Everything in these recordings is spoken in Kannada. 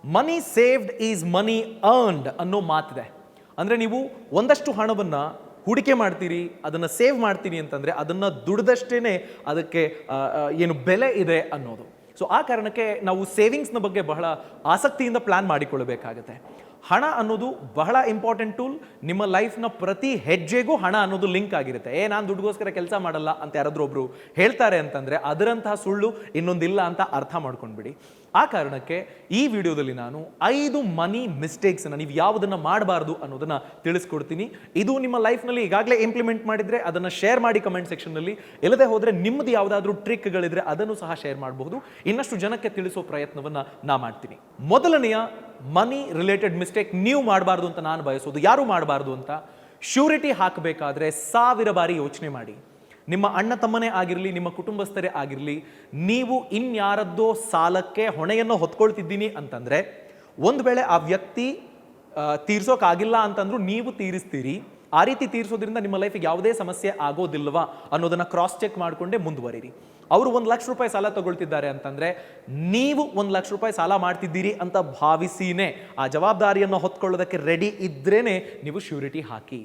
Money saved is money earned ಅನ್ನೋ ಮಾತಿದೆ. ಅಂದರೆ ನೀವು ಒಂದಷ್ಟು ಹಣವನ್ನು ಹೂಡಿಕೆ ಮಾಡ್ತೀರಿ, ಅದನ್ನು ಸೇವ್ ಮಾಡ್ತೀರಿ ಅಂತಂದರೆ ಅದನ್ನು ದುಡ್ದಷ್ಟೇ ಅದಕ್ಕೆ ಏನು ಬೆಲೆ ಇದೆ ಅನ್ನೋದು. ಸೊ ಆ ಕಾರಣಕ್ಕೆ ನಾವು ಸೇವಿಂಗ್ಸ್ನ ಬಗ್ಗೆ ಬಹಳ ಆಸಕ್ತಿಯಿಂದ ಪ್ಲ್ಯಾನ್ ಮಾಡಿಕೊಳ್ಳಬೇಕಾಗತ್ತೆ. ಹಣ ಅನ್ನೋದು ಬಹಳ ಇಂಪಾರ್ಟೆಂಟ್ ಟೂಲ್. ನಿಮ್ಮ ಲೈಫ್ನ ಪ್ರತಿ ಹೆಜ್ಜೆಗೂ ಹಣ ಅನ್ನೋದು ಲಿಂಕ್ ಆಗಿರುತ್ತೆ. ನಾನು ದುಡ್ಡುಗೋಸ್ಕರ ಕೆಲಸ ಮಾಡಲ್ಲ ಅಂತ ಯಾರಾದರೂ ಒಬ್ರು ಹೇಳ್ತಾರೆ ಅಂತಂದರೆ ಅದರಂತಹ ಸುಳ್ಳು ಇನ್ನೊಂದಿಲ್ಲ ಅಂತ ಅರ್ಥ ಮಾಡ್ಕೊಂಡ್ಬಿಡಿ. ಆ ಕಾರಣಕ್ಕೆ ಈ ವಿಡಿಯೋದಲ್ಲಿ ನಾನು 5 ಮನಿ ಮಿಸ್ಟೇಕ್ಸನ್ನು ನೀವು ಯಾವುದನ್ನು ಮಾಡಬಾರ್ದು ಅನ್ನೋದನ್ನು ತಿಳಿಸ್ಕೊಡ್ತೀನಿ. ಇದು ನಿಮ್ಮ ಲೈಫ್ನಲ್ಲಿ ಈಗಾಗಲೇ ಇಂಪ್ಲಿಮೆಂಟ್ ಮಾಡಿದರೆ ಅದನ್ನು ಶೇರ್ ಮಾಡಿ ಕಮೆಂಟ್ ಸೆಕ್ಷನ್ನಲ್ಲಿ. ಇಲ್ಲದೆ ಹೋದರೆ ನಿಮ್ಮದು ಯಾವುದಾದ್ರೂ ಟ್ರಿಕ್ಗಳಿದ್ರೆ ಅದನ್ನು ಸಹ ಶೇರ್ ಮಾಡಬಹುದು. ಇನ್ನಷ್ಟು ಜನಕ್ಕೆ ತಿಳಿಸೋ ಪ್ರಯತ್ನವನ್ನು ನಾ ಮಾಡ್ತೀನಿ. ಮೊದಲನೆಯ ಮನಿ ರಿಲೇಟೆಡ್ ಮಿಸ್ಟೇಕ್ ನೀವು ಮಾಡಬಾರ್ದು ಅಂತ ನಾನು ಬಯಸೋದು, ಯಾರು ಮಾಡಬಾರ್ದು ಅಂತ, ಶ್ಯೂರಿಟಿ ಹಾಕಬೇಕಾದ್ರೆ 1000 ಬಾರಿ ಯೋಚನೆ ಮಾಡಿ. ನಿಮ್ಮ ಅಣ್ಣ ತಮ್ಮನೇ ಆಗಿರಲಿ, ನಿಮ್ಮ ಕುಟುಂಬಸ್ಥರೇ ಆಗಿರಲಿ, ನೀವು ಇನ್ಯಾರದ್ದೋ ಸಾಲಕ್ಕೆ ಹೊಣೆಯನ್ನು ಹೊತ್ಕೊಳ್ತಿದ್ದೀನಿ ಅಂತಂದರೆ ಒಂದು ವೇಳೆ ಆ ವ್ಯಕ್ತಿ ತೀರ್ಸೋಕ್ಕಾಗಿಲ್ಲ ಅಂತಂದ್ರೂ ನೀವು ತೀರಿಸ್ತೀರಿ. ಆ ರೀತಿ ತೀರಿಸೋದ್ರಿಂದ ನಿಮ್ಮ ಲೈಫಿಗೆ ಯಾವುದೇ ಸಮಸ್ಯೆ ಆಗೋದಿಲ್ವಾ ಅನ್ನೋದನ್ನು ಕ್ರಾಸ್ ಚೆಕ್ ಮಾಡಿಕೊಂಡೇ ಮುಂದುವರಿರಿ. ಅವರು 1 ಲಕ್ಷ ರೂಪಾಯಿ ಸಾಲ ತಗೊಳ್ತಿದ್ದಾರೆ ಅಂತಂದರೆ ನೀವು 1 ಲಕ್ಷ ರೂಪಾಯಿ ಸಾಲ ಮಾಡ್ತಿದ್ದೀರಿ ಅಂತ ಭಾವಿಸಿನೇ ಆ ಜವಾಬ್ದಾರಿಯನ್ನು ಹೊತ್ಕೊಳ್ಳೋದಕ್ಕೆ ರೆಡಿ ಇದ್ರೇನೆ ನೀವು ಶ್ಯೂರಿಟಿ ಹಾಕಿ.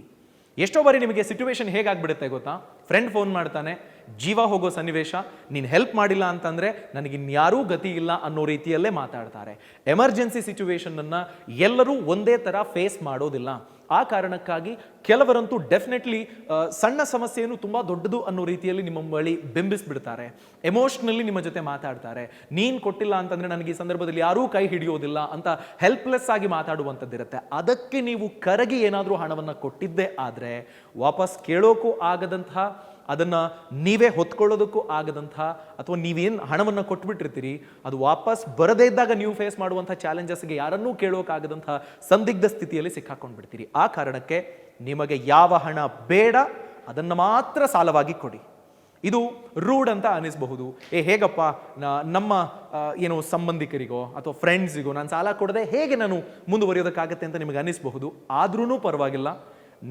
ಎಷ್ಟೋ ಬಾರಿ ನಿಮಗೆ ಸಿಚುವೇಶನ್ ಹೇಗಾಗ್ಬಿಡುತ್ತೆ ಗೊತ್ತಾ? ಫ್ರೆಂಡ್ ಫೋನ್ ಮಾಡ್ತಾನೆ, ಜೀವ ಹೋಗೋ ಸನ್ನಿವೇಶ, ನೀನು ಹೆಲ್ಪ್ ಮಾಡಿಲ್ಲ ಅಂತಂದರೆ ನನಗಿನ್ಯಾರೂ ಗತಿ ಇಲ್ಲ ಅನ್ನೋ ರೀತಿಯಲ್ಲೇ ಮಾತಾಡ್ತಾರೆ. ಎಮರ್ಜೆನ್ಸಿ ಸಿಚುವೇಶನನ್ನು ಎಲ್ಲರೂ ಒಂದೇ ಥರ ಫೇಸ್ ಮಾಡೋದಿಲ್ಲ. ಆ ಕಾರಣಕ್ಕಾಗಿ ಕೆಲವರಂತೂ ಡೆಫಿನೆಟ್ಲಿ ಸಣ್ಣ ಸಮಸ್ಯೆಯನ್ನು ತುಂಬ ದೊಡ್ಡದು ಅನ್ನೋ ರೀತಿಯಲ್ಲಿ ನಿಮ್ಮ ಬಳಿ ಬಿಂಬಿಸ್ಬಿಡ್ತಾರೆ. ಎಮೋಷ್ನಲಿ ನಿಮ್ಮ ಜೊತೆ ಮಾತಾಡ್ತಾರೆ. ನೀನು ಕೊಟ್ಟಿಲ್ಲ ಅಂತಂದರೆ ನನಗೆ ಈ ಸಂದರ್ಭದಲ್ಲಿ ಯಾರೂ ಕೈ ಹಿಡಿಯೋದಿಲ್ಲ ಅಂತ ಹೆಲ್ಪ್ಲೆಸ್ ಆಗಿ ಮಾತಾಡುವಂಥದ್ದಿರುತ್ತೆ. ಅದಕ್ಕೆ ನೀವು ಕರಗಿ ಏನಾದರೂ ಹಣವನ್ನು ಕೊಟ್ಟಿದ್ದೇ ಆದರೆ ವಾಪಸ್ ಕೇಳೋಕ್ಕೂ ಆಗದಂತಹ, ಅದನ್ನು ನೀವೇ ಹೊತ್ಕೊಳ್ಳೋದಕ್ಕೂ ಆಗದಂಥ, ಅಥವಾ ನೀವೇನು ಹಣವನ್ನು ಕೊಟ್ಬಿಟ್ಟಿರ್ತೀರಿ ಅದು ವಾಪಸ್ ಬರದೇ ಇದ್ದಾಗ ನೀವು ಫೇಸ್ ಮಾಡುವಂಥ ಚಾಲೆಂಜಸ್ಗೆ ಯಾರನ್ನೂ ಕೇಳೋಕ್ಕಾಗದಂಥ ಸಂದಿಗ್ಧ ಸ್ಥಿತಿಯಲ್ಲಿ ಸಿಕ್ಕಾಕೊಂಡ್ಬಿಡ್ತೀರಿ. ಆ ಕಾರಣಕ್ಕೆ ನಿಮಗೆ ಯಾವ ಹಣ ಬೇಡ ಅದನ್ನು ಮಾತ್ರ ಸಾಲವಾಗಿ ಕೊಡಿ. ಇದು ರೂಡ್ ಅಂತ ಅನಿಸಬಹುದು. ಹೇಗಪ್ಪ ನಮ್ಮ ಏನೋ ಸಂಬಂಧಿಕರಿಗೋ ಅಥವಾ ಫ್ರೆಂಡ್ಸಿಗೋ ನಾನು ಸಾಲ ಕೊಡದೆ ಹೇಗೆ ನಾನು ಮುಂದುವರಿಯೋದಕ್ಕಾಗತ್ತೆ ಅಂತ ನಿಮಗೆ ಅನಿಸಬಹುದು. ಆದ್ರೂ ಪರವಾಗಿಲ್ಲ,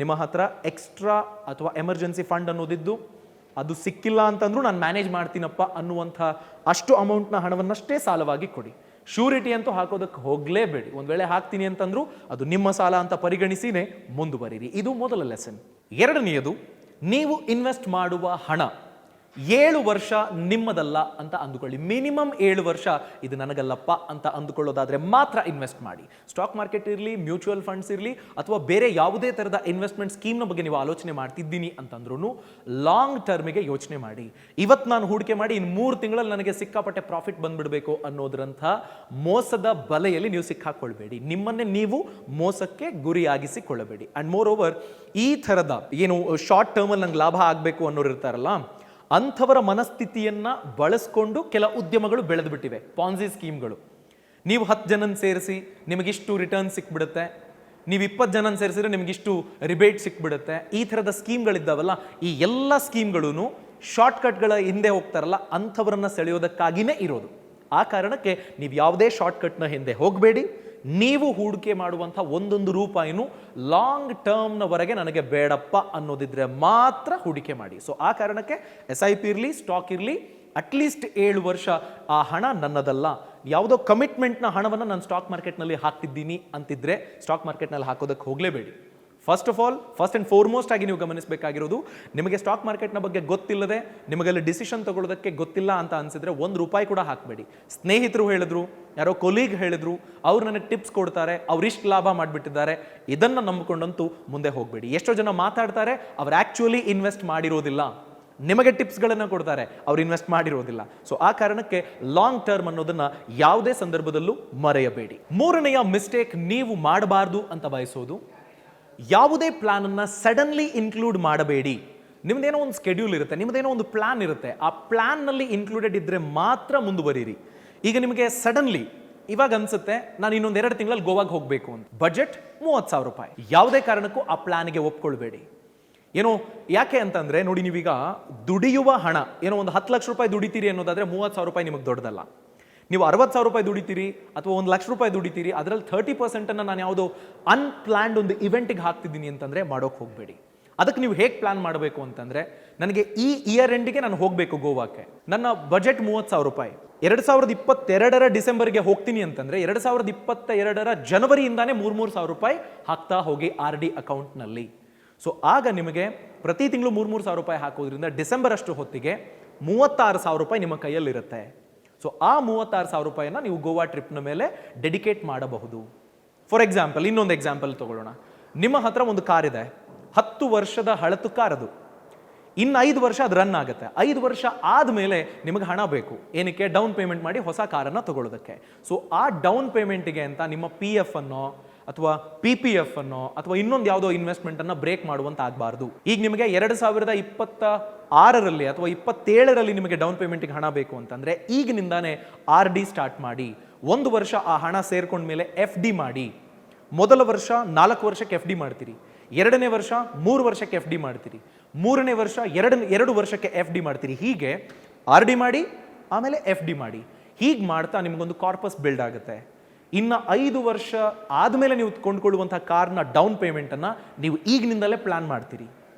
ನಿಮ್ಮ ಹತ್ರ ಎಕ್ಸ್ಟ್ರಾ ಅಥವಾ ಎಮರ್ಜೆನ್ಸಿ ಫಂಡ್ ಅನ್ನೋದಿದ್ದು ಅದು ಸಿಕ್ಕಿಲ್ಲ ಅಂತಂದ್ರೂ ನಾನು ಮ್ಯಾನೇಜ್ ಮಾಡ್ತೀನಪ್ಪ ಅನ್ನುವಂಥ ಅಷ್ಟು ಅಮೌಂಟ್ನ ಹಣವನ್ನಷ್ಟೇ ಸಾಲವಾಗಿ ಕೊಡಿ. ಶ್ಯೂರಿಟಿ ಅಂತೂ ಹಾಕೋದಕ್ಕೆ ಹೋಗಲೇಬೇಡಿ. ಒಂದು ವೇಳೆ ಹಾಕ್ತೀನಿ ಅಂತಂದ್ರೂ ಅದು ನಿಮ್ಮ ಸಾಲ ಅಂತ ಪರಿಗಣಿಸಿನೇ ಮುಂದುವರಿರಿ. ಇದು ಮೊದಲ ಲೆಸನ್. ಎರಡನೆಯದು, ನೀವು ಇನ್ವೆಸ್ಟ್ ಮಾಡುವ ಹಣ 7 ವರ್ಷ ನಿಮ್ಮದಲ್ಲ ಅಂತ ಅಂದುಕೊಳ್ಳಿ. ಮಿನಿಮಮ್ 7 ವರ್ಷ ಇದು ನನಗಲ್ಲಪ್ಪ ಅಂತ ಅಂದುಕೊಳ್ಳೋದಾದ್ರೆ ಮಾತ್ರ ಇನ್ವೆಸ್ಟ್ ಮಾಡಿ. ಸ್ಟಾಕ್ ಮಾರ್ಕೆಟ್ ಇರಲಿ, ಮ್ಯೂಚುವಲ್ ಫಂಡ್ಸ್ ಇರಲಿ, ಅಥವಾ ಬೇರೆ ಯಾವುದೇ ಥರದ ಇನ್ವೆಸ್ಟ್ಮೆಂಟ್ ಸ್ಕೀಮ್ನ ಬಗ್ಗೆ ನೀವು ಆಲೋಚನೆ ಮಾಡ್ತಿದ್ದೀನಿ ಅಂತಂದ್ರೂ ಲಾಂಗ್ ಟರ್ಮಿಗೆ ಯೋಚನೆ ಮಾಡಿ. ಇವತ್ತು ನಾನು ಹೂಡಿಕೆ ಮಾಡಿ ಇನ್ನು 3 ತಿಂಗಳಲ್ಲಿ ನನಗೆ ಸಿಕ್ಕಾಪಟ್ಟೆ ಪ್ರಾಫಿಟ್ ಬಂದ್ಬಿಡಬೇಕು ಅನ್ನೋದ್ರಂಥ ಮೋಸದ ಬಲೆಯಲ್ಲಿ ನೀವು ಸಿಕ್ಕಾಕೊಳ್ಬೇಡಿ. ನಿಮ್ಮನ್ನೇ ನೀವು ಮೋಸಕ್ಕೆ ಗುರಿಯಾಗಿಸಿಕೊಳ್ಳಬೇಡಿ. ಆ್ಯಂಡ್ ಮೋರ್ ಓವರ್, ಈ ಥರದ ಏನು ಶಾರ್ಟ್ ಟರ್ಮಲ್ಲಿ ನಂಗೆ ಲಾಭ ಆಗಬೇಕು ಅನ್ನೋರು ಇರ್ತಾರಲ್ಲ, ಅಂಥವರ ಮನಸ್ಥಿತಿಯನ್ನು ಬಳಸ್ಕೊಂಡು ಕೆಲ ಉದ್ಯಮಗಳು ಬೆಳೆದು ಬಿಟ್ಟಿವೆ. ಪಾನ್ಸಿ ಸ್ಕೀಮ್ಗಳು. ನೀವು 10 ಜನನ ಸೇರಿಸಿ ನಿಮಗಿಷ್ಟು ರಿಟರ್ನ್ ಸಿಕ್ಬಿಡುತ್ತೆ, ನೀವು 20 ಜನನ ಸೇರಿಸಿದ್ರೆ ನಿಮಗಿಷ್ಟು ರಿಬೇಟ್ ಸಿಕ್ಬಿಡುತ್ತೆ. ಈ ಥರದ ಸ್ಕೀಮ್ಗಳಿದ್ದಾವಲ್ಲ, ಈ ಎಲ್ಲ ಸ್ಕೀಮ್ಗಳೂ ಶಾರ್ಟ್ಕಟ್ಗಳ ಹಿಂದೆ ಹೋಗ್ತಾರಲ್ಲ, ಅಂಥವರನ್ನು ಸೆಳೆಯೋದಕ್ಕಾಗಿಯೇ ಇರೋದು. ಆ ಕಾರಣಕ್ಕೆ ನೀವು ಯಾವುದೇ ಶಾರ್ಟ್ಕಟ್ನ ಹಿಂದೆ ಹೋಗಬೇಡಿ. ನೀವು ಹೂಡಿಕೆ ಮಾಡುವಂಥ ಒಂದೊಂದು ರೂಪಾಯಿನೂ ಲಾಂಗ್ ಟರ್ಮ್ನವರೆಗೆ ನನಗೆ ಬೇಡಪ್ಪ ಅನ್ನೋದಿದ್ರೆ ಮಾತ್ರ ಹೂಡಿಕೆ ಮಾಡಿ. ಸೊ ಆ ಕಾರಣಕ್ಕೆ SIP ಇರಲಿ, ಸ್ಟಾಕ್ ಇರಲಿ, ಅಟ್ಲೀಸ್ಟ್ 7 ವರ್ಷ ಆ ಹಣ ನನ್ನದಲ್ಲ. ಯಾವುದೋ ಕಮಿಟ್ಮೆಂಟ್ನ ಹಣವನ್ನು ನಾನು ಸ್ಟಾಕ್ ಮಾರ್ಕೆಟ್ನಲ್ಲಿ ಹಾಕ್ತಿದ್ದೀನಿ ಅಂತಿದ್ರೆ ಸ್ಟಾಕ್ ಮಾರ್ಕೆಟ್ನಲ್ಲಿ ಹಾಕೋದಕ್ಕೆ ಹೋಗಲೇಬೇಡಿ. ಫಸ್ಟ್ ಆ್ಯಂಡ್ ಫಾರ್ಮೋಸ್ಟ್ ಆಗಿ ನೀವು ಗಮನಿಸಬೇಕಾಗಿರೋದು, ನಿಮಗೆ ಸ್ಟಾಕ್ ಮಾರ್ಕೆಟ್ನ ಬಗ್ಗೆ ಗೊತ್ತಿಲ್ಲದೆ ನಿಮಗೆಲ್ಲ ಡಿಸಿಷನ್ ತಗೊಳ್ಳೋದಕ್ಕೆ ಗೊತ್ತಿಲ್ಲ ಅಂತ ಅನಿಸಿದ್ರೆ 1 ರೂಪಾಯಿ ಕೂಡ ಹಾಕಬೇಡಿ. ಸ್ನೇಹಿತರು ಹೇಳಿದ್ರು, ಯಾರೋ ಕೊಲೀಗ್ ಹೇಳಿದ್ರು, ಅವ್ರು ನನಗೆ ಟಿಪ್ಸ್ ಕೊಡ್ತಾರೆ, ಅವ್ರಿಷ್ಟು ಲಾಭ ಮಾಡಿಬಿಟ್ಟಿದ್ದಾರೆ, ಇದನ್ನು ನಂಬಿಕೊಂಡಂತೂ ಮುಂದೆ ಹೋಗಬೇಡಿ. ಎಷ್ಟೋ ಜನ ಮಾತಾಡ್ತಾರೆ, ಅವ್ರು ಆ್ಯಕ್ಚುಲಿ ಇನ್ವೆಸ್ಟ್ ಮಾಡಿರೋದಿಲ್ಲ. ನಿಮಗೆ ಟಿಪ್ಸ್ಗಳನ್ನು ಕೊಡ್ತಾರೆ, ಅವ್ರು ಇನ್ವೆಸ್ಟ್ ಮಾಡಿರೋದಿಲ್ಲ. ಸೊ ಆ ಕಾರಣಕ್ಕೆ ಲಾಂಗ್ ಟರ್ಮ್ ಅನ್ನೋದನ್ನ ಯಾವುದೇ ಸಂದರ್ಭದಲ್ಲೂ ಮರೆಯಬೇಡಿ. ಮೂರನೆಯ ಮಿಸ್ಟೇಕ್ ನೀವು ಮಾಡಬಾರ್ದು ಅಂತ ಬಯಸೋದು, ಯಾವುದೇ ಪ್ಲಾನನ್ನು ಸಡನ್ಲಿ ಇನ್ಕ್ಲೂಡ್ ಮಾಡಬೇಡಿ. ನಿಮ್ದೇನೋ ಒಂದು ಸ್ಕೆಡ್ಯೂಲ್ ಇರುತ್ತೆ, ನಿಮ್ಮದೇನೋ ಒಂದು ಪ್ಲಾನ್ ಇರುತ್ತೆ, ಆ ಪ್ಲಾನ್ನಲ್ಲಿ ಇನ್ಕ್ಲೂಡೆಡ್ ಇದ್ದರೆ ಮಾತ್ರ ಮುಂದುವರಿರಿ. ಈಗ ನಿಮಗೆ ಸಡನ್ಲಿ ಇವಾಗ ಅನ್ಸುತ್ತೆ ನಾನು ಇನ್ನೊಂದು 2 ತಿಂಗಳಲ್ಲಿ ಗೋವಾಗೆ ಹೋಗಬೇಕು ಅಂತ, ಬಜೆಟ್ 30,000 ರೂಪಾಯಿ. ಯಾವುದೇ ಕಾರಣಕ್ಕೂ ಆ ಪ್ಲಾನ್ಗೆ ಒಪ್ಕೊಳ್ಬೇಡಿ. ಏನೋ ಯಾಕೆ ಅಂತಂದರೆ ನೋಡಿ, ನೀವೀಗ ದುಡಿಯುವ ಹಣ ಏನೋ ಒಂದು 10 ಲಕ್ಷ ರೂಪಾಯಿ ದುಡಿತೀರಿ ಅನ್ನೋದಾದರೆ 30,000 ರೂಪಾಯಿ ನಿಮಗೆ ದೊಡ್ಡದಲ್ಲ. ನೀವು 60,000 ರೂಪಾಯಿ ದುಡಿತೀರಿ ಅಥವಾ 1 ಲಕ್ಷ ರೂಪಾಯಿ ದುಡಿತೀರಿ, ಅದರಲ್ಲಿ 30% ನಾನು ಯಾವುದೋ ಅನ್ಪ್ಲಾನ್ಡ್ ಒಂದು ಇವೆಂಟಿಗೆ ಹಾಕ್ತಿದ್ದೀನಿ ಅಂತಂದರೆ ಮಾಡೋಕೆ ಹೋಗಬೇಡಿ. ಅದಕ್ಕೆ ನೀವು ಹೇಗೆ ಪ್ಲಾನ್ ಮಾಡಬೇಕು ಅಂತಂದ್ರೆ, ನನಗೆ ಈ ಇಯರ್ ಎಂಡಿಗೆ ನಾನು ಹೋಗಬೇಕು ಗೋವಾಕ್ಕೆ, ನನ್ನ ಬಜೆಟ್ 30,000 ರೂಪಾಯಿ, 2022 ಡಿಸೆಂಬರ್ಗೆ ಹೋಗ್ತೀನಿ ಅಂತಂದ್ರೆ 2022 ಜನವರಿಯಿಂದಾನೇ 3,000 ರೂಪಾಯಿ ಹಾಕ್ತಾ ಹೋಗಿ RD ಅಕೌಂಟ್ನಲ್ಲಿ. ಸೊ ಆಗ ನಿಮಗೆ ಪ್ರತಿ ತಿಂಗಳು 3,000 ರೂಪಾಯಿ ಹಾಕೋದ್ರಿಂದ ಡಿಸೆಂಬರ್ ಅಷ್ಟು ಹೊತ್ತಿಗೆ 36,000 ರೂಪಾಯಿ ನಿಮ್ಮ ಕೈಯಲ್ಲಿರುತ್ತೆ. ಸೊ ಆ 36,000 ರೂಪಾಯಿನ ನೀವು ಗೋವಾ ಟ್ರಿಪ್ನ ಮೇಲೆ ಡೆಡಿಕೇಟ್ ಮಾಡಬಹುದು. ಫಾರ್ ಎಕ್ಸಾಂಪಲ್, ಇನ್ನೊಂದು ಎಕ್ಸಾಂಪಲ್ ತಗೊಳ್ಳೋಣ. ನಿಮ್ಮ ಹತ್ರ ಒಂದು ಕಾರ್ ಇದೆ, 10 ವರ್ಷದ ಹಳತು ಕಾರ್ ಅದು. ಇನ್ನು 5 ವರ್ಷ ಅದು ರನ್ ಆಗುತ್ತೆ. 5 ವರ್ಷ ಆದಮೇಲೆ ನಿಮಗೆ ಹಣ ಬೇಕು. ಏನಕ್ಕೆ? ಡೌನ್ ಪೇಮೆಂಟ್ ಮಾಡಿ ಹೊಸ ಕಾರನ್ನು ತಗೊಳ್ಳೋದಕ್ಕೆ. ಸೊ ಆ ಡೌನ್ ಪೇಮೆಂಟ್ಗೆ ಅಂತ ನಿಮ್ಮ PF ಅನ್ನೋ ಅಥವಾ PPF ಅನ್ನೋ ಅಥವಾ ಇನ್ನೊಂದು ಯಾವುದೋ ಇನ್ವೆಸ್ಟ್ಮೆಂಟ್ ಅನ್ನ ಬ್ರೇಕ್ ಮಾಡುವಂತ ಆಗಬಾರ್ದು. ಈಗ ನಿಮಗೆ 2026ರಲ್ಲಿ ಅಥವಾ 27ರಲ್ಲಿ ನಿಮಗೆ ಡೌನ್ ಪೇಮೆಂಟ್ಗೆ ಹಣ ಬೇಕು ಅಂತಂದ್ರೆ ಈಗಿನಿಂದಾನೇ RD ಸ್ಟಾರ್ಟ್ ಮಾಡಿ. 1 ವರ್ಷ ಆ ಹಣ ಸೇರ್ಕೊಂಡ ಮೇಲೆ FD ಮಾಡಿ. ಮೊದಲ ವರ್ಷ 4 ವರ್ಷಕ್ಕೆ FD ಮಾಡ್ತೀರಿ, 2ನೇ ವರ್ಷ 3 ವರ್ಷಕ್ಕೆ FD ಮಾಡ್ತೀರಿ, 3ನೇ ವರ್ಷ 2 ವರ್ಷಕ್ಕೆ FD ಮಾಡ್ತೀರಿ. ಹೀಗೆ RD ಮಾಡಿ ಆಮೇಲೆ FD ಮಾಡಿ. ಹೀಗೆ ಮಾಡ್ತಾ ನಿಮಗೊಂದು ಕಾರ್ಪಸ್ ಬಿಲ್ಡ್ ಆಗುತ್ತೆ. ಇನ್ನು 5 ವರ್ಷ ಆದಮೇಲೆ ನೀವು ಕೊಂಡ್ಕೊಳ್ಳುವಂತಹ ಕಾರ್ನ ಡೌನ್ ಪೇಮೆಂಟನ್ನು ನೀವು ಈಗಿನಿಂದಲೇ ಪ್ಲಾನ್ ಮಾಡ್ತೀರಿ.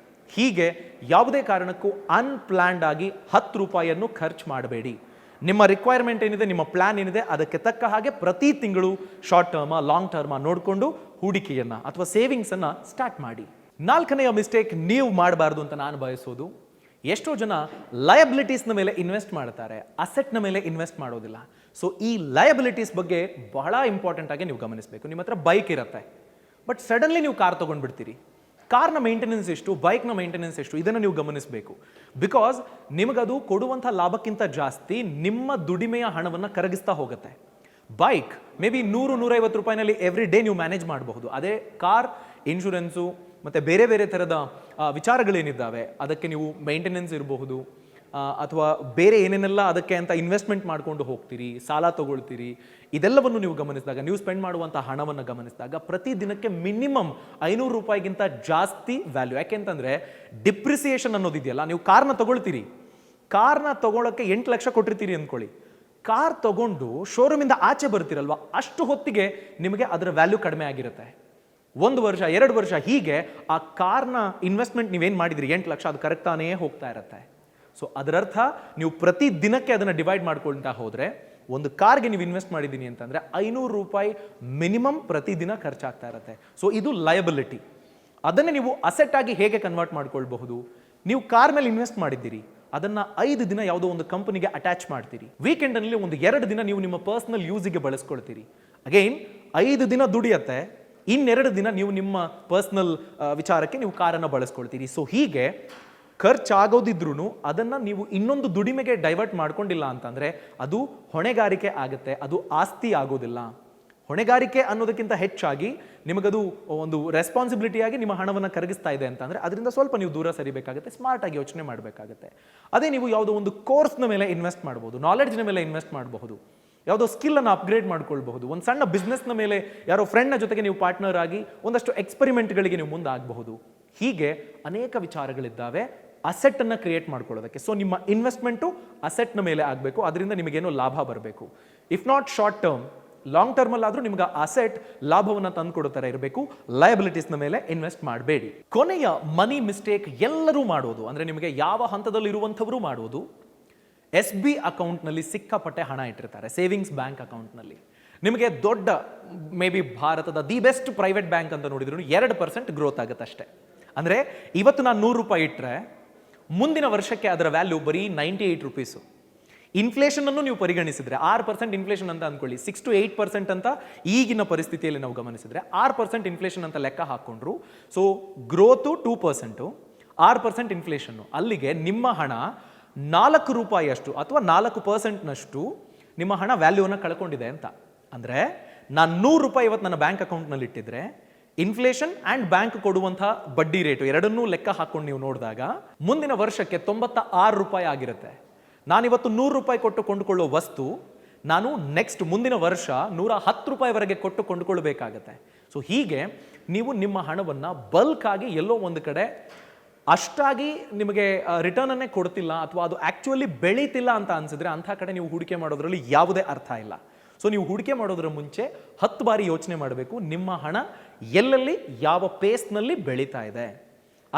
ಹೀಗೆ ಯಾವುದೇ ಕಾರಣಕ್ಕೂ ಅನ್ಪ್ಲಾನ್ಡ್ ಆಗಿ 10 ರೂಪಾಯಿಯನ್ನು ಖರ್ಚು ಮಾಡಬೇಡಿ. ನಿಮ್ಮ ರಿಕ್ವೈರ್ಮೆಂಟ್ ಏನಿದೆ, ನಿಮ್ಮ ಪ್ಲಾನ್ ಏನಿದೆ, ಅದಕ್ಕೆ ತಕ್ಕ ಹಾಗೆ ಪ್ರತಿ ತಿಂಗಳು ಶಾರ್ಟ್ ಟರ್ಮ ಲಾಂಗ್ ಟರ್ಮ ನೋಡಿಕೊಂಡು ಹೂಡಿಕೆಯನ್ನ ಅಥವಾ ಸೇವಿಂಗ್ಸ್ ಅನ್ನ ಸ್ಟಾರ್ಟ್ ಮಾಡಿ. 4ನೆಯ ಮಿಸ್ಟೇಕ್ ನೀವು ಮಾಡಬಾರ್ದು ಅಂತ ನಾನು ಬಯಸೋದು, ಎಷ್ಟೋ ಜನ ಲಯಬಿಲಿಟೀಸ್ನ ಮೇಲೆ ಇನ್ವೆಸ್ಟ್ ಮಾಡ್ತಾರೆ, ಅಸೆಟ್ನ ಮೇಲೆ ಇನ್ವೆಸ್ಟ್ ಮಾಡೋದಿಲ್ಲ. ಸೊ ಈ ಲಯಬಿಲಿಟೀಸ್ ಬಗ್ಗೆ ಬಹಳ ಇಂಪಾರ್ಟೆಂಟ್ ಆಗಿ ನೀವು ಗಮನಿಸಬೇಕು. ನಿಮ್ಮ ಹತ್ರ ಬೈಕ್ ಇರುತ್ತೆ, ಬಟ್ ಸಡನ್ಲಿ ನೀವು ಕಾರ್ ತೊಗೊಂಡ್ಬಿಡ್ತೀರಿ. ಕಾರ್ನ ಮೇಂಟೆನೆನ್ಸ್ ಎಷ್ಟು, ಬೈಕ್ನ ಮೇಂಟೆನೆನ್ಸ್ ಎಷ್ಟು, ಇದನ್ನು ನೀವು ಗಮನಿಸಬೇಕು. ಬಿಕಾಸ್ ನಿಮಗದು ಕೊಡುವಂಥ ಲಾಭಕ್ಕಿಂತ ಜಾಸ್ತಿ ನಿಮ್ಮ ದುಡಿಮೆಯ ಹಣವನ್ನು ಕರಗಿಸ್ತಾ ಹೋಗುತ್ತೆ. ಬೈಕ್ ಮೇ ಬಿ 100-150 ರೂಪಾಯಿನಲ್ಲಿ ಎವ್ರಿ ಡೇ ನೀವು ಮ್ಯಾನೇಜ್ ಮಾಡಬಹುದು. ಅದೇ ಕಾರ್ ಇನ್ಶೂರೆನ್ಸು ಮತ್ತು ಬೇರೆ ಬೇರೆ ಥರದ ವಿಚಾರಗಳೇನಿದ್ದಾವೆ, ಅದಕ್ಕೆ ನೀವು ಮೇಂಟೆನೆನ್ಸ್ ಇರಬಹುದು ಅಥವಾ ಬೇರೆ ಏನೇನೆಲ್ಲ ಅದಕ್ಕೆ ಅಂತ ಇನ್ವೆಸ್ಟ್ಮೆಂಟ್ ಮಾಡ್ಕೊಂಡು ಹೋಗ್ತೀರಿ, ಸಾಲ ತಗೊಳ್ತೀರಿ, ಇದೆಲ್ಲವನ್ನು ನೀವು ಗಮನಿಸಿದಾಗ, ನೀವು ಸ್ಪೆಂಡ್ ಮಾಡುವಂಥ ಹಣವನ್ನು ಗಮನಿಸಿದಾಗ ಪ್ರತಿ ದಿನಕ್ಕೆ ಮಿನಿಮಮ್ 500 ರೂಪಾಯಿಗಿಂತ ಜಾಸ್ತಿ ವ್ಯಾಲ್ಯೂ. ಯಾಕೆಂತಂದರೆ ಡಿಪ್ರಿಸಿಯೇಷನ್ ಅನ್ನೋದಿದೆಯಲ್ಲ, ನೀವು ಕಾರ್ನ ತಗೊಳ್ತೀರಿ, ಕಾರ್ನ ತಗೊಳ್ಳೋಕ್ಕೆ 8 ಲಕ್ಷ ಕೊಟ್ಟಿರ್ತೀರಿ ಅಂದ್ಕೊಳ್ಳಿ, ಕಾರ್ ತಗೊಂಡು ಶೋರೂಮಿಂದ ಆಚೆ ಬರ್ತೀರಲ್ವ, ಅಷ್ಟು ಹೊತ್ತಿಗೆ ನಿಮಗೆ ಅದರ ವ್ಯಾಲ್ಯೂ ಕಡಿಮೆ ಆಗಿರುತ್ತೆ. 1 ವರ್ಷ 2 ವರ್ಷ ಹೀಗೆ ಆ ಕಾರ್ನ ಇನ್ವೆಸ್ಟ್ಮೆಂಟ್ ನೀವೇನು ಮಾಡಿದ್ರಿ 8 ಲಕ್ಷ, ಅದು ಕರೆಕ್ಟಾನೇ ಹೋಗ್ತಾ ಇರುತ್ತೆ. ಸೊ ಅದರರ್ಥ ನೀವು ಪ್ರತಿ ದಿನಕ್ಕೆ ಅದನ್ನು ಡಿವೈಡ್ ಮಾಡ್ಕೊಳ್ತಾ ಹೋದರೆ, ಒಂದು ಕಾರ್ಗೆ ನೀವು ಇನ್ವೆಸ್ಟ್ ಮಾಡಿದ್ದೀನಿ ಅಂತಂದರೆ 500 ರೂಪಾಯಿ ಮಿನಿಮಮ್ ಪ್ರತಿದಿನ ಖರ್ಚಾಗ್ತಾ ಇರುತ್ತೆ. ಸೊ ಇದು ಲಯಬಿಲಿಟಿ. ಅದನ್ನೇ ನೀವು ಅಸೆಟ್ ಆಗಿ ಹೇಗೆ ಕನ್ವರ್ಟ್ ಮಾಡ್ಕೊಳ್ಬಹುದು? ನೀವು ಕಾರ್ ಮೇಲೆ ಇನ್ವೆಸ್ಟ್ ಮಾಡಿದ್ದೀರಿ, ಅದನ್ನು 5 ದಿನ ಯಾವುದೋ ಒಂದು ಕಂಪನಿಗೆ ಅಟ್ಯಾಚ್ ಮಾಡ್ತೀರಿ, ವೀಕೆಂಡಲ್ಲಿ ಒಂದು 2 ದಿನ ನೀವು ನಿಮ್ಮ ಪರ್ಸನಲ್ ಯೂಸಿಗೆ ಬಳಸ್ಕೊಳ್ತೀರಿ. ಅಗೈನ್ 5 ದಿನ ದುಡಿಯತ್ತೆ, ಇನ್ನೆರಡು ದಿನ ನೀವು ನಿಮ್ಮ ಪರ್ಸನಲ್ ವಿಚಾರಕ್ಕೆ ನೀವು ಕಾರನ್ನು ಬಳಸ್ಕೊಳ್ತೀರಿ. ಸೊ ಹೀಗೆ ಖರ್ಚಾಗೋದಿದ್ರೂ ಅದನ್ನು ನೀವು ಇನ್ನೊಂದು ದುಡಿಮೆಗೆ ಡೈವರ್ಟ್ ಮಾಡ್ಕೊಂಡಿಲ್ಲ ಅಂತಂದರೆ ಅದು ಹೊಣೆಗಾರಿಕೆ ಆಗುತ್ತೆ, ಅದು ಆಸ್ತಿ ಆಗೋದಿಲ್ಲ. ಹೊಣೆಗಾರಿಕೆ ಅನ್ನೋದಕ್ಕಿಂತ ಹೆಚ್ಚಾಗಿ ನಿಮಗದು ಒಂದು ರೆಸ್ಪಾನ್ಸಿಬಿಲಿಟಿಯಾಗಿ ನಿಮ್ಮ ಹಣವನ್ನು ಕರಗಿಸ್ತಾ ಇದೆ ಅಂತಂದರೆ ಅದರಿಂದ ಸ್ವಲ್ಪ ನೀವು ದೂರ ಸರಿಬೇಕಾಗುತ್ತೆ, ಸ್ಮಾರ್ಟಾಗಿ ಯೋಚನೆ ಮಾಡಬೇಕಾಗುತ್ತೆ. ಅದೇ ನೀವು ಯಾವುದೋ ಒಂದು ಕೋರ್ಸ್ನ ಮೇಲೆ ಇನ್ವೆಸ್ಟ್ ಮಾಡ್ಬೋದು, ನಾಲೆಡ್ಜ್ನ ಮೇಲೆ ಇನ್ವೆಸ್ಟ್ ಮಾಡಬಹುದು, ಯಾವುದೋ ಸ್ಕಿಲ್ಲನ್ನು ಅಪ್ಗ್ರೇಡ್ ಮಾಡ್ಕೊಳ್ಬಹುದು, ಒಂದು ಸಣ್ಣ ಬಿಸ್ನೆಸ್ನ ಮೇಲೆ ಯಾರೋ ಫ್ರೆಂಡ್ನ ಜೊತೆಗೆ ನೀವು ಪಾರ್ಟ್ನರ್ ಆಗಿ ಒಂದಷ್ಟು ಎಕ್ಸ್ಪೆರಿಮೆಂಟ್ಗಳಿಗೆ ನೀವು ಮುಂದೆ ಆಗಬಹುದು. ಹೀಗೆ ಅನೇಕ ವಿಚಾರಗಳಿದ್ದಾವೆ ಅಸೆಟ್ಟನ್ನು ಕ್ರಿಯೇಟ್ ಮಾಡ್ಕೊಳ್ಳೋದಕ್ಕೆ. ಸೊ ನಿಮ್ಮ ಇನ್ವೆಸ್ಟ್ಮೆಂಟು ಅಸೆಟ್ನ ಮೇಲೆ ಆಗಬೇಕು, ಅದರಿಂದ ನಿಮಗೇನೋ ಲಾಭ ಬರಬೇಕು. If not short term, long ಟರ್ಮಲ್ಲಾದರೂ ನಿಮ್ಗೆ ಅಸೆಟ್ ಲಾಭವನ್ನು ತಂದುಕೊಡೋ ಥರ ಇರಬೇಕು. ಲಯಬಿಲಿಟೀಸ್ನ ಮೇಲೆ ಇನ್ವೆಸ್ಟ್ ಮಾಡಬೇಡಿ. ಕೊನೆಯ ಮನಿ ಮಿಸ್ಟೇಕ್ ಎಲ್ಲರೂ ಮಾಡೋದು, ಅಂದರೆ ನಿಮಗೆ ಯಾವ ಹಂತದಲ್ಲಿ ಇರುವಂಥವರು ಮಾಡೋದು, SB ಅಕೌಂಟ್ನಲ್ಲಿ ಸಿಕ್ಕಾಪಟ್ಟೆ ಹಣ ಇಟ್ಟಿರ್ತಾರೆ, ಸೇವಿಂಗ್ಸ್ ಬ್ಯಾಂಕ್ ಅಕೌಂಟ್ನಲ್ಲಿ. ನಿಮಗೆ ದೊಡ್ಡ ಮೇ ಬಿ ಭಾರತದ ದಿ ಬೆಸ್ಟ್ ಪ್ರೈವೇಟ್ ಬ್ಯಾಂಕ್ ಅಂತ ನೋಡಿದ್ರು 2% ಗ್ರೋತ್ ಆಗುತ್ತೆ ಅಷ್ಟೇ. ಅಂದರೆ ಇವತ್ತು ನಾನು 100 ರೂಪಾಯಿ ಇಟ್ಟರೆ ಮುಂದಿನ ವರ್ಷಕ್ಕೆ ಅದರ ವ್ಯಾಲ್ಯೂ ಬರೀ 98 ರೂಪೀಸು. ಇನ್ಫ್ಲೇಷನನ್ನು ನೀವು ಪರಿಗಣಿಸಿದ್ರೆ 6% ಇನ್ಫ್ಲೇಷನ್ ಅಂತ ಅಂದ್ಕೊಳ್ಳಿ, 6 to 8% ಅಂತ ಈಗಿನ ಪರಿಸ್ಥಿತಿಯಲ್ಲಿ ನಾವು ಗಮನಿಸಿದ್ರೆ 6% ಇನ್ಫ್ಲೇಷನ್ ಅಂತ ಲೆಕ್ಕ ಹಾಕ್ಕೊಂಡ್ರು. ಸೊ ಗ್ರೋತು 2%, 6% ಇನ್ಫ್ಲೇಷನ್ನು, ಅಲ್ಲಿಗೆ ನಿಮ್ಮ ಹಣ 4 ರೂಪಾಯಿಯಷ್ಟು ಅಥವಾ 4%ನಷ್ಟು ನಿಮ್ಮ ಹಣ ವ್ಯಾಲ್ಯೂವನ್ನು ಕಳ್ಕೊಂಡಿದೆ ಅಂತ. ಅಂದರೆ ನಾನು 100 ರೂಪಾಯಿ ಇವತ್ತು ನನ್ನ ಬ್ಯಾಂಕ್ ಅಕೌಂಟ್ನಲ್ಲಿ ಇಟ್ಟಿದ್ರೆ ಇನ್ಫ್ಲೇಷನ್ ಆ್ಯಂಡ್ ಬ್ಯಾಂಕ್ ಕೊಡುವಂತಹ ಬಡ್ಡಿ ರೇಟು ಎರಡನ್ನೂ ಲೆಕ್ಕ ಹಾಕೊಂಡು ನೀವು ನೋಡಿದಾಗ ಮುಂದಿನ ವರ್ಷಕ್ಕೆ 96 ರೂಪಾಯಿ ಆಗಿರುತ್ತೆ. ನಾನಿವತ್ತು 100 ರೂಪಾಯಿ ಕೊಟ್ಟು ಕೊಂಡುಕೊಳ್ಳೋ ವಸ್ತು ನಾನು ನೆಕ್ಸ್ಟ್ ಮುಂದಿನ ವರ್ಷ 110 ರೂಪಾಯಿವರೆಗೆ ಕೊಟ್ಟು ಕೊಂಡುಕೊಳ್ಬೇಕಾಗತ್ತೆ. ಸೊ ಹೀಗೆ ನೀವು ನಿಮ್ಮ ಹಣವನ್ನು ಬಲ್ಕ್ ಆಗಿ ಎಲ್ಲೋ ಒಂದು ಕಡೆ ಅಷ್ಟಾಗಿ ನಿಮಗೆ ರಿಟರ್ನ್ ಅನ್ನೇ ಕೊಡ್ತಿಲ್ಲ ಅಥವಾ ಅದು ಆಕ್ಚುಲಿ ಬೆಳೀತಿಲ್ಲ ಅಂತ ಅನ್ಸಿದ್ರೆ ಅಂಥ ಕಡೆ ನೀವು ಹೂಡಿಕೆ ಮಾಡೋದ್ರಲ್ಲಿ ಯಾವುದೇ ಅರ್ಥ ಇಲ್ಲ. ಸೊ ನೀವು ಹೂಡಿಕೆ ಮಾಡೋದ್ರ ಮುಂಚೆ 10 ಬಾರಿ ಯೋಚನೆ ಮಾಡಬೇಕು, ನಿಮ್ಮ ಹಣ ಎಲ್ಲೆಲ್ಲಿ ಯಾವ ಪೇಸ್ನಲ್ಲಿ ಬೆಳೀತಾ ಇದೆ.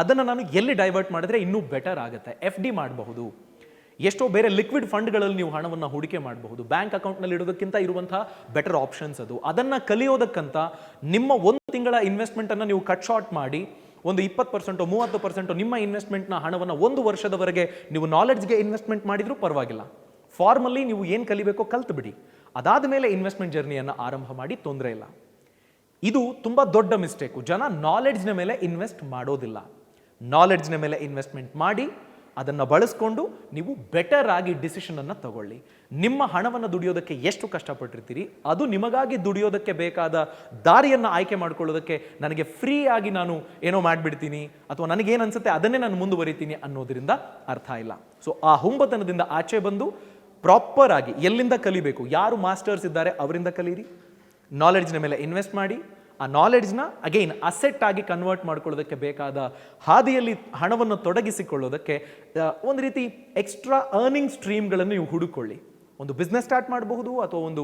ಅದನ್ನು ನಾನು ಎಲ್ಲಿ ಡೈವರ್ಟ್ ಮಾಡಿದ್ರೆ ಇನ್ನೂ ಬೆಟರ್ ಆಗುತ್ತೆ. FD ಮಾಡಬಹುದು, ಎಷ್ಟೋ ಬೇರೆ ಲಿಕ್ವಿಡ್ ಫಂಡ್ಗಳಲ್ಲಿ ನೀವು ಹಣವನ್ನು ಹೂಡಿಕೆ ಮಾಡಬಹುದು. ಬ್ಯಾಂಕ್ ಅಕೌಂಟ್ನಲ್ಲಿ ಇಡೋದಕ್ಕಿಂತ ಇರುವಂತಹ ಬೆಟರ್ ಆಪ್ಷನ್ಸ್ ಅದು. ಅದನ್ನು ಕಲಿಯೋದಕ್ಕಂತ ನಿಮ್ಮ ಒಂದು ತಿಂಗಳ ಇನ್ವೆಸ್ಟ್ಮೆಂಟನ್ನು ನೀವು ಕಟ್ ಶಾರ್ಟ್ ಮಾಡಿ ಒಂದು 20% 30% ನಿಮ್ಮ ಇನ್ವೆಸ್ಟ್ಮೆಂಟ್ನ ಹಣವನ್ನು 1 ವರ್ಷದವರೆಗೆ ನೀವು ನಾಲೆಡ್ಜ್ಗೆ ಇನ್ವೆಸ್ಟ್ಮೆಂಟ್ ಮಾಡಿದ್ರೂ ಪರವಾಗಿಲ್ಲ. ಫಾರ್ಮಲ್ಲಿ ನೀವು ಏನು ಕಲಿಬೇಕೋ ಕಲ್ತು ಬಿಡಿ, ಅದಾದ ಮೇಲೆ ಇನ್ವೆಸ್ಟ್ಮೆಂಟ್ ಜರ್ನಿಯನ್ನು ಆರಂಭ ಮಾಡಿ, ತೊಂದರೆ ಇಲ್ಲ. ಇದು ತುಂಬ ದೊಡ್ಡ ಮಿಸ್ಟೇಕು. ಜನ ನಾಲೆಡ್ಜ್ನ ಮೇಲೆ ಇನ್ವೆಸ್ಟ್ ಮಾಡೋದಿಲ್ಲ. ನಾಲೆಡ್ಜ್ನ ಮೇಲೆ ಇನ್ವೆಸ್ಟ್ಮೆಂಟ್ ಮಾಡಿ ಅದನ್ನು ಬಳಸ್ಕೊಂಡು ನೀವು ಬೆಟರ್ ಆಗಿ ಡಿಸಿಷನನ್ನು ತಗೊಳ್ಳಿ. ನಿಮ್ಮ ಹಣವನ್ನು ದುಡಿಯೋದಕ್ಕೆ ಎಷ್ಟು ಕಷ್ಟಪಟ್ಟಿರ್ತೀರಿ, ಅದು ನಿಮಗಾಗಿ ದುಡಿಯೋದಕ್ಕೆ ಬೇಕಾದ ದಾರಿಯನ್ನು ಆಯ್ಕೆ ಮಾಡ್ಕೊಳ್ಳೋದಕ್ಕೆ ನನಗೆ ಫ್ರೀ ಆಗಿ ನಾನು ಏನೋ ಮಾಡಿಬಿಡ್ತೀನಿ ಅಥವಾ ನನಗೇನು ಅನ್ಸುತ್ತೆ ಅದನ್ನೇ ನಾನು ಮುಂದುವರಿತೀನಿ ಅನ್ನೋದರಿಂದ ಅರ್ಥ ಇಲ್ಲ. ಸೊ ಆ ಹುಂಬತನದಿಂದ ಆಚೆ ಬಂದು ಪ್ರಾಪರ್ ಆಗಿ ಎಲ್ಲಿಂದ ಕಲಿಬೇಕು, ಯಾರು ಮಾಸ್ಟರ್ಸ್ ಇದ್ದಾರೆ ಅವರಿಂದ ಕಲೀರಿ, ನಾಲೆಡ್ಜ್ನ ಮೇಲೆ ಇನ್ವೆಸ್ಟ್ ಮಾಡಿ, ಆ ನಾಲೆಡ್ಜ್ನ ಅಗೈನ್ ಅಸೆಟ್ ಆಗಿ ಕನ್ವರ್ಟ್ ಮಾಡ್ಕೊಳ್ಳೋದಕ್ಕೆ ಬೇಕಾದ ಹಾದಿಯಲ್ಲಿ ಹಣವನ್ನು ತೊಡಗಿಸಿಕೊಳ್ಳೋದಕ್ಕೆ ಒಂದು ರೀತಿ ಎಕ್ಸ್ಟ್ರಾ ಅರ್ನಿಂಗ್ ಸ್ಟ್ರೀಮ್ಗಳನ್ನು ನೀವು ಹುಡುಕೊಳ್ಳಿ. ಒಂದು ಬಿಸ್ನೆಸ್ ಸ್ಟಾರ್ಟ್ ಮಾಡಬಹುದು ಅಥವಾ ಒಂದು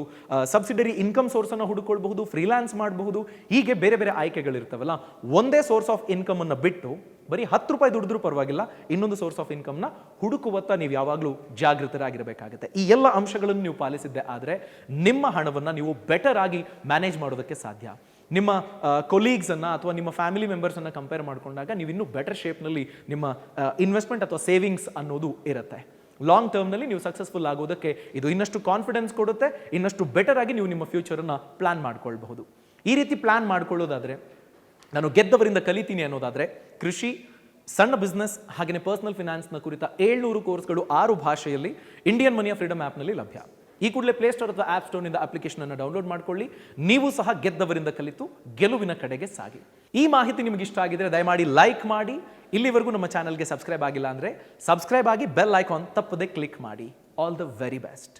ಸಬ್ಸಿಡರಿ ಇನ್ಕಮ್ ಸೋರ್ಸನ್ನು ಹುಡುಕೊಳ್ಬಹುದು, ಫ್ರೀಲಾನ್ಸ್ ಮಾಡಬಹುದು. ಹೀಗೆ ಬೇರೆ ಬೇರೆ ಆಯ್ಕೆಗಳಿರ್ತವಲ್ಲ. ಒಂದೇ ಸೋರ್ಸ್ ಆಫ್ ಇನ್ಕಮನ್ನು ಬಿಟ್ಟು ಬರೀ 10 ರೂಪಾಯಿ ದುಡಿದ್ರೂ ಪರವಾಗಿಲ್ಲ, ಇನ್ನೊಂದು ಸೋರ್ಸ್ ಆಫ್ ಇನ್ಕಮ್ನ ಹುಡುಕುವತ್ತ ನೀವು ಯಾವಾಗಲೂ ಜಾಗೃತರಾಗಿರಬೇಕಾಗುತ್ತೆ. ಈ ಎಲ್ಲ ಅಂಶಗಳನ್ನು ನೀವು ಪಾಲಿಸಿದ್ದೆ ಆದರೆ ನಿಮ್ಮ ಹಣವನ್ನು ನೀವು ಬೆಟರ್ ಆಗಿ ಮ್ಯಾನೇಜ್ ಮಾಡೋದಕ್ಕೆ ಸಾಧ್ಯ. ನಿಮ್ಮ ಕೊಲೀಗ್ಸನ್ನು ಅಥವಾ ನಿಮ್ಮ ಫ್ಯಾಮಿಲಿ ಮೆಂಬರ್ಸನ್ನು ಕಂಪೇರ್ ಮಾಡಿಕೊಂಡಾಗ ನೀವು ಇನ್ನೂ ಬೆಟರ್ ಶೇಪ್ನಲ್ಲಿ ನಿಮ್ಮ ಇನ್ವೆಸ್ಟ್ಮೆಂಟ್ ಅಥವಾ ಸೇವಿಂಗ್ಸ್ ಅನ್ನೋದು ಇರುತ್ತೆ. ಲಾಂಗ್ ಟರ್ಮ್ನಲ್ಲಿ ನೀವು ಸಕ್ಸಸ್ಫುಲ್ ಆಗೋದಕ್ಕೆ ಇದು ಇನ್ನಷ್ಟು ಕಾನ್ಫಿಡೆನ್ಸ್ ಕೊಡುತ್ತೆ, ಇನ್ನಷ್ಟು ಬೆಟರ್ ಆಗಿ ನೀವು ನಿಮ್ಮ ಫ್ಯೂಚರನ್ನು ಪ್ಲಾನ್ ಮಾಡ್ಕೊಳ್ಬಹುದು. ಈ ರೀತಿ ಪ್ಲಾನ್ ಮಾಡ್ಕೊಳ್ಳೋದಾದರೆ, ನಾನು ಗೆದ್ದವರಿಂದ ಕಲಿತೀನಿ ಅನ್ನೋದಾದರೆ, ಕೃಷಿ, ಸಣ್ಣ ಬಿಸ್ನೆಸ್ ಹಾಗೆಯೇ ಪರ್ಸನಲ್ ಫಿನಾನ್ಸ್ನ ಕುರಿತ 700 ಕೋರ್ಸ್ಗಳು 6 ಭಾಷೆಯಲ್ಲಿ ಇಂಡಿಯನ್ ಮನಿಯ ಫ್ರೀಡಮ್ ಆ್ಯಪ್ನಲ್ಲಿ ಲಭ್ಯ. ಈ ಕೂಡಲೇ ಪ್ಲೇಸ್ಟೋರ್ ಅಥವಾ ಆ್ಯಪ್ ಸ್ಟೋರ್ನಿಂದ ಅಪ್ಲಿಕೇಶನನ್ನು ಡೌನ್ಲೋಡ್ ಮಾಡ್ಕೊಳ್ಳಿ. ನೀವು ಸಹ ಗೆದ್ದವರಿಂದ ಕಲಿತು ಗೆಲುವಿನ ಕಡೆಗೆ ಸಾಗಿ. ಈ ಮಾಹಿತಿ ನಿಮಗೆ ಇಷ್ಟ ಆಗಿದ್ರೆ ದಯಮಾಡಿ ಲೈಕ್ ಮಾಡಿ. ಇಲ್ಲಿವರೆಗೂ ನಮ್ಮ ಚಾನಲ್ಗೆ ಸಬ್ಸ್ಕ್ರೈಬ್ ಆಗಿಲ್ಲ ಅಂದರೆ ಸಬ್ಸ್ಕ್ರೈಬ್ ಆಗಿ ಬೆಲ್ ಐಕಾನ್ ತಪ್ಪದೆ ಕ್ಲಿಕ್ ಮಾಡಿ. All the very best.